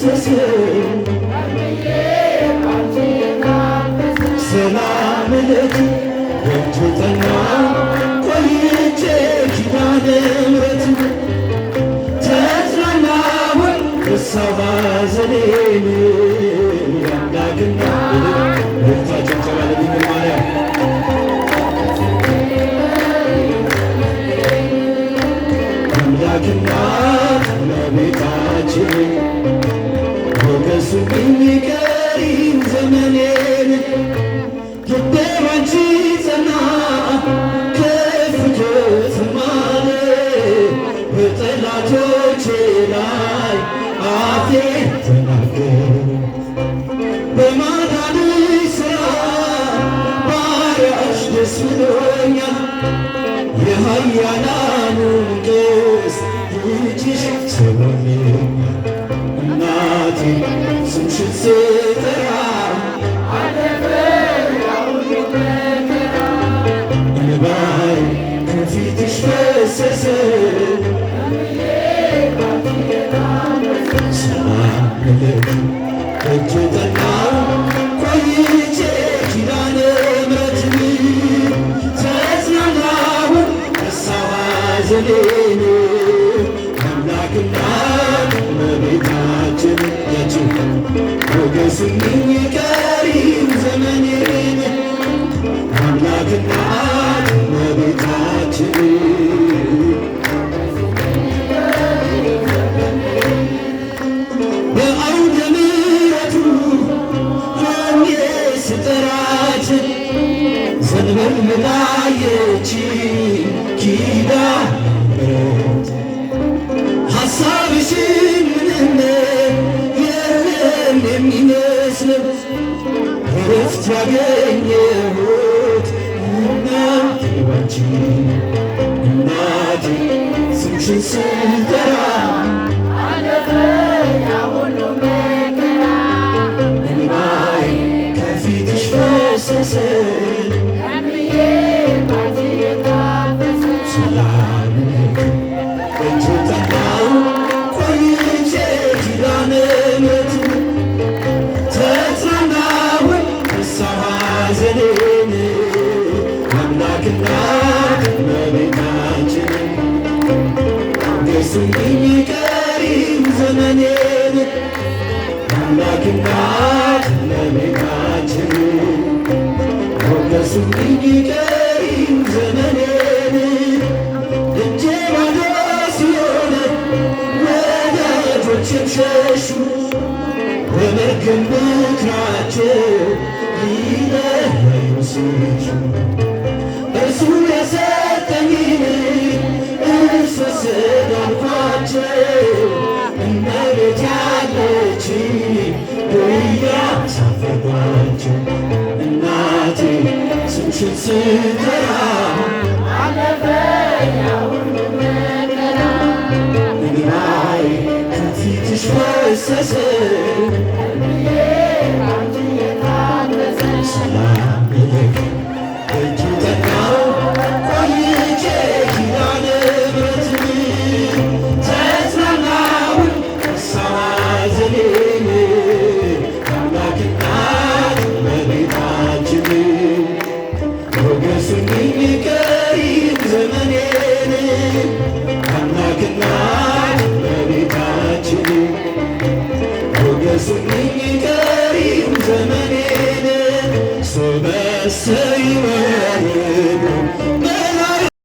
ፈሰሰ ሰላም ለኪ ደጅ ጠናሁ ቆይቼ ኪዳነ ምሕረት ተጽናናሁኝ ረሳሁ ሐዘኔን የአምላክና ልታቸው ተባለ ድንግል ማርያም አምላክና እመቤታችን ሞገሱኝ ቀሪው ዘመኔን ልቤ ባንቺ ጸና ከፍ ከፍም አለ በጠላቶቼ ላይ አፌ ተናገረ በማዳንሽ ሥራ ባሪያሽ ደስ ብሎኛል የኃያላኑን ቀስት ልጅሽ ስቦኛል እናቴ ስምሽን ስጠራ እንባዬ ከፊትሽ ፈሰሰ ሰላም ለኪ ደጅ ጠናሁ ቆይቼ ኪዳነ ምሕረት ተጽናናሁኝ ረሳሁ ሐዘኔን አምላክና እመቤታችን ሞገሱኝ ቀሪው ዘመኔን አምላክና እመቤታችን በአውደ ምሕረቱ ሆኜ ስጠራት ዘንበል ብላየች ኪዳነ ምሕረት ሐሳብሽን ምንም የለም የሚመስለው እረፍት ያገኘሁት እናቴ ባንቺ እናቴ ስምሽን ስጠራ እንባዬ ከፊትሽ ፈሰሰ ሰላም ደጅ ጠናሁ ቆይቼ ኪዳነ ምሕረት ተጽናናሁኝ ረሳሁ ሐዘኔን አምላክና እመቤታችን ሞገሱኝ ቀሪው ዘመኔን አምላክና እመቤታችን ሞገሱኝ ቀሪው ዘመኔን እጄ ባዶ ሲሆን ወዳጆቼም ሸሹ በመርገም ምክራቸው ሊለያዩ ሲሹ እርሱ የሰጠኝን እርሱ ወሰደ አልኳቸው እመቤት ያለች እያሳፈርኳቸው እናቴ ስምሽን ስጠራ እንባዬ ከፊትሽ ፈሰሰ ሰላም ለኪ ደጅ ጠናሁ ቆይቼ ኪዳነ ምሕረት ተጽናናሁኝ ረሳሁ ሐዘኔን አምላክና እመቤታችን ሞገሱኝ ቀሪው ዘመኔን አምላክና እመቤታችን ሞገሱኝ ቀሪው ዘመኔን ሶበሰ ይወርዱ